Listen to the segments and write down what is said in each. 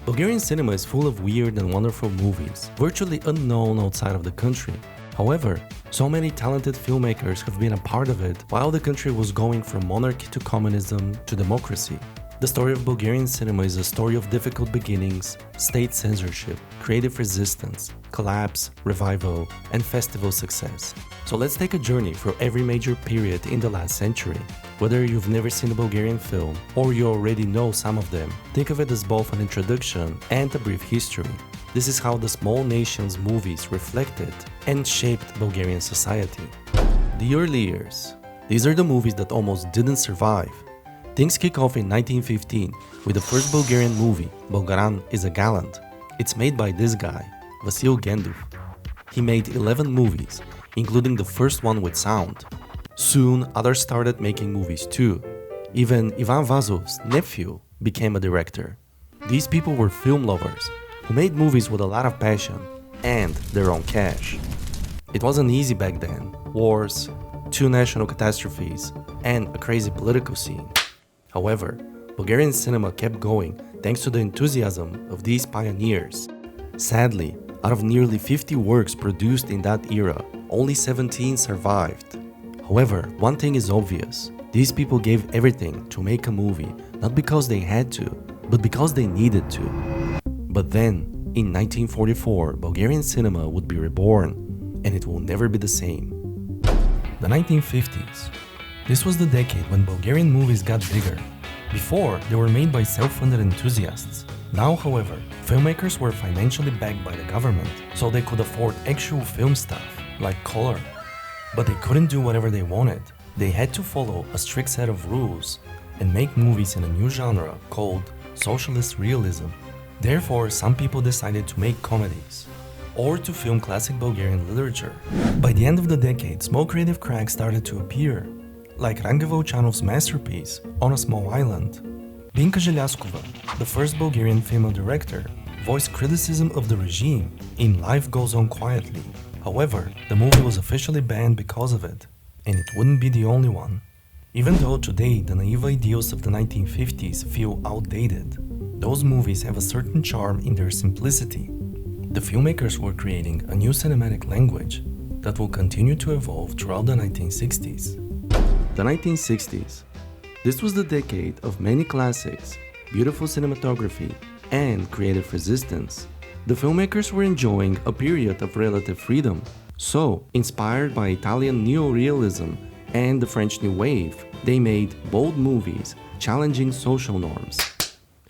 Bulgarian cinema is full of weird and wonderful movies, virtually unknown outside of the country. However, so many talented filmmakers have been a part of it while the country was going from monarchy to communism to democracy. The story of Bulgarian cinema is a story of difficult beginnings, state censorship, creative resistance, collapse, revival, and festival success. So let's take a journey through every major period in the last century. Whether you've never seen a Bulgarian film or you already know some of them, think of it as both an introduction and a brief history. This is how the small nation's movies reflected and shaped Bulgarian society. The early years. These are the movies that almost didn't survive. Things kick off in 1915 with the first Bulgarian movie, Bulgaran is a Gallant. It's made by this guy, Vasil Gendov. He made 11 movies, including the first one with sound. Soon, others started making movies too. Even Ivan Vazov's nephew became a director. These people were film lovers who made movies with a lot of passion and their own cash. It wasn't easy back then. Wars, two national catastrophes, and a crazy political scene. However, Bulgarian cinema kept going thanks to the enthusiasm of these pioneers. Sadly, out of nearly 50 works produced in that era, only 17 survived. However, one thing is obvious. These people gave everything to make a movie, not because they had to, but because they needed to. But then, in 1944, Bulgarian cinema would be reborn, and it will never be the same. The 1950s. This was the decade when Bulgarian movies got bigger. Before, they were made by self-funded enthusiasts. Now, however, filmmakers were financially backed by the government, so they could afford actual film stuff, like color. But they couldn't do whatever they wanted. They had to follow a strict set of rules and make movies in a new genre called socialist realism. Therefore, some people decided to make comedies or to film classic Bulgarian literature. By the end of the decade, small creative cracks started to appear, like Range Volchanov's masterpiece, On a Small Island. Binka Zhelyaskova, the first Bulgarian female director, voiced criticism of the regime in Life Goes On Quietly. However, the movie was officially banned because of it, and it wouldn't be the only one. Even though today the naive ideals of the 1950s feel outdated, those movies have a certain charm in their simplicity. The filmmakers were creating a new cinematic language that will continue to evolve throughout the 1960s. The 1960s. This was the decade of many classics, beautiful cinematography, and creative resistance. The filmmakers were enjoying a period of relative freedom. So, inspired by Italian neo-realism and the French New Wave, they made bold movies challenging social norms.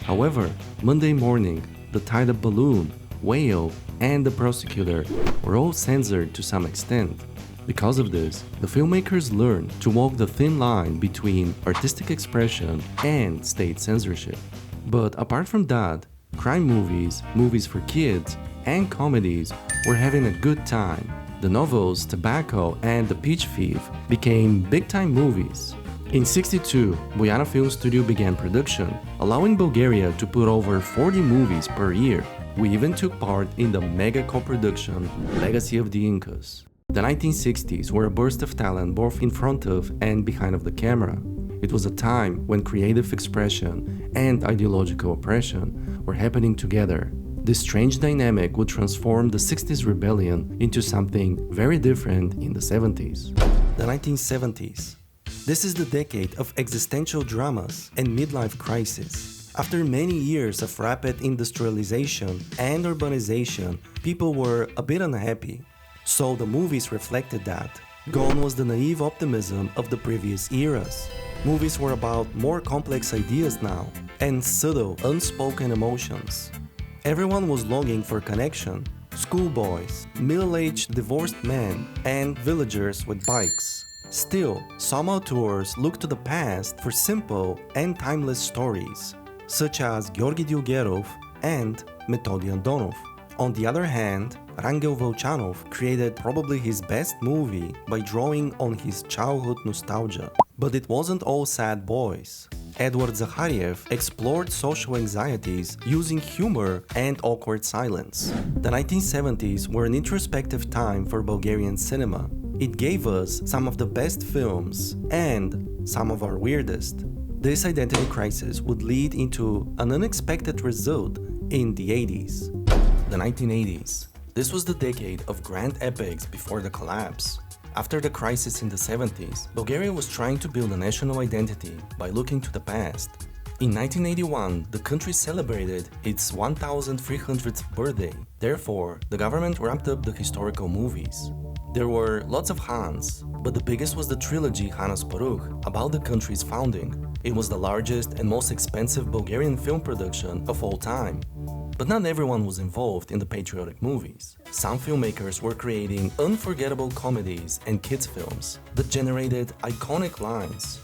However, Monday Morning, The Tied Up Balloon, Whale, and The Prosecutor were all censored to some extent. Because of this, the filmmakers learned to walk the thin line between artistic expression and state censorship. But apart from that, crime movies, movies for kids, and comedies were having a good time. The novels Tobacco and The Peach Thief became big-time movies. In '62, Buyana Film Studio began production, allowing Bulgaria to put over 40 movies per year. We even took part in the mega co-production Legacy of the Incas. The 1960s were a burst of talent both in front of and behind of the camera. It was a time when creative expression and ideological oppression were happening together. This strange dynamic would transform the 60s rebellion into something very different in the 70s. The 1970s. This is the decade of existential dramas and midlife crisis. After many years of rapid industrialization and urbanization, people were a bit unhappy. So the movies reflected that. Gone was the naive optimism of the previous eras. Movies were about more complex ideas now, and subtle, unspoken emotions. Everyone was longing for connection. Schoolboys, middle-aged divorced men, and villagers with bikes. Still, some auteurs look to the past for simple and timeless stories, such as Georgi Dilgerov and Metodi Andonov. On the other hand, Rangel Volchanov created probably his best movie by drawing on his childhood nostalgia. But it wasn't all sad boys. Edward Zakhariev explored social anxieties using humor and awkward silence. The 1970s were an introspective time for Bulgarian cinema. It gave us some of the best films and some of our weirdest. This identity crisis would lead into an unexpected result In the 80s. The 1980s. This was the decade of grand epics before the collapse. After the crisis in the 70s, Bulgaria was trying to build a national identity by looking to the past. In 1981, the country celebrated its 1300th birthday. Therefore, the government ramped up the historical movies. There were lots of Hans, but the biggest was the trilogy Hanas Paruch about the country's founding. It was the largest and most expensive Bulgarian film production of all time. But not everyone was involved in the patriotic movies. Some filmmakers were creating unforgettable comedies and kids films that generated iconic lines.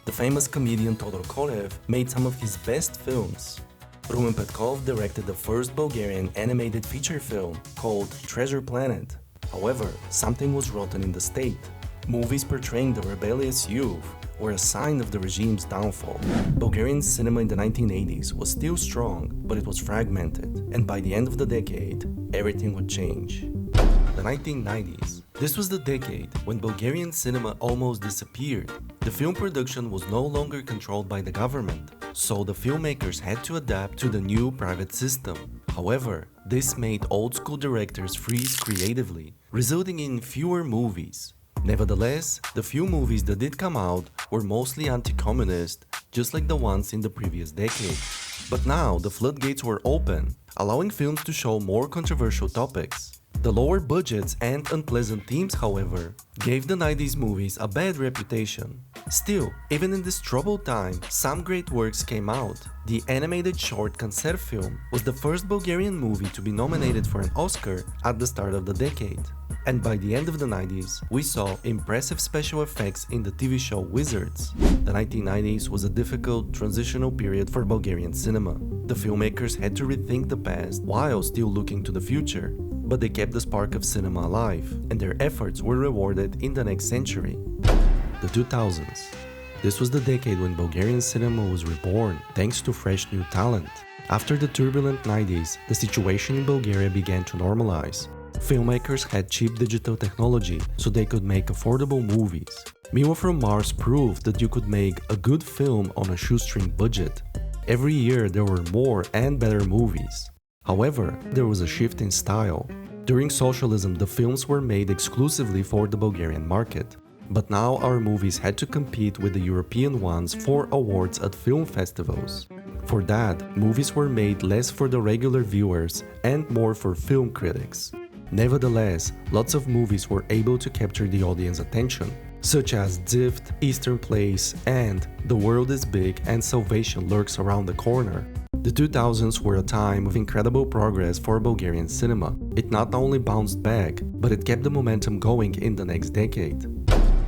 The famous comedian Todor Kolev made some of his best films. Rumen Petkov directed the first Bulgarian animated feature film called Treasure Planet. However, something was rotten in the state. Movies portraying the rebellious youth were a sign of the regime's downfall. Bulgarian cinema in the 1980s was still strong, but it was fragmented, and by the end of the decade, everything would change. The 1990s. This was the decade when Bulgarian cinema almost disappeared. The film production was no longer controlled by the government, so the filmmakers had to adapt to the new private system. However, this made old-school directors freeze creatively, resulting in fewer movies. Nevertheless, the few movies that did come out were mostly anti-communist, just like the ones in the previous decade. But now the floodgates were open, allowing films to show more controversial topics. The lower budgets and unpleasant themes, however, gave the 90s movies a bad reputation. Still, even in this troubled time, some great works came out. The animated short Cancer film was the first Bulgarian movie to be nominated for an Oscar at the start of the decade. And by the end of the 90s, we saw impressive special effects in the TV show Wizards. The 1990s was a difficult transitional period for Bulgarian cinema. The filmmakers had to rethink the past while still looking to the future. But they kept the spark of cinema alive, and their efforts were rewarded in the next century. The 2000s. This was the decade when Bulgarian cinema was reborn, thanks to fresh new talent. After the turbulent 90s, the situation in Bulgaria began to normalize. Filmmakers had cheap digital technology, so they could make affordable movies. Milo from Mars proved that you could make a good film on a shoestring budget. Every year there were more and better movies. However, there was a shift in style. During socialism, the films were made exclusively for the Bulgarian market. But now our movies had to compete with the European ones for awards at film festivals. For that, movies were made less for the regular viewers and more for film critics. Nevertheless, lots of movies were able to capture the audience attention, such as Zift, Eastern Place, and The World is Big and Salvation Lurks Around the Corner. The 2000s were a time of incredible progress for Bulgarian cinema. It not only bounced back, but it kept the momentum going in the next decade.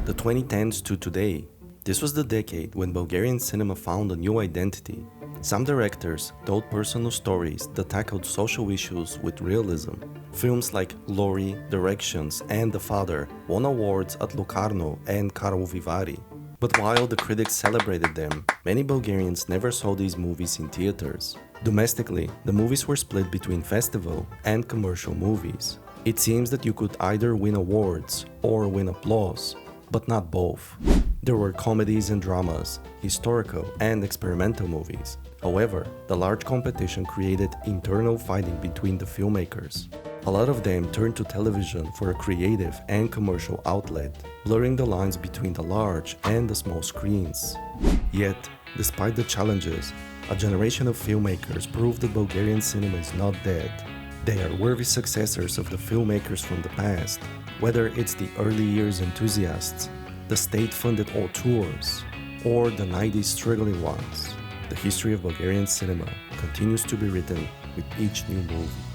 The 2010s to today. This was the decade when Bulgarian cinema found a new identity. Some directors told personal stories that tackled social issues with realism. Films like Glory, Directions, and The Father won awards at Locarno and Karlovy Vary. But while the critics celebrated them, many Bulgarians never saw these movies in theaters. Domestically, the movies were split between festival and commercial movies. It seems that you could either win awards or win applause, but not both. There were comedies and dramas, historical and experimental movies. However, the large competition created internal fighting between the filmmakers. A lot of them turned to television for a creative and commercial outlet, blurring the lines between the large and the small screens. Yet, despite the challenges, a generation of filmmakers proved that Bulgarian cinema is not dead. They are worthy successors of the filmmakers from the past, whether it's the early years enthusiasts, the state-funded auteurs, or the 90s struggling ones. The history of Bulgarian cinema continues to be written with each new movie.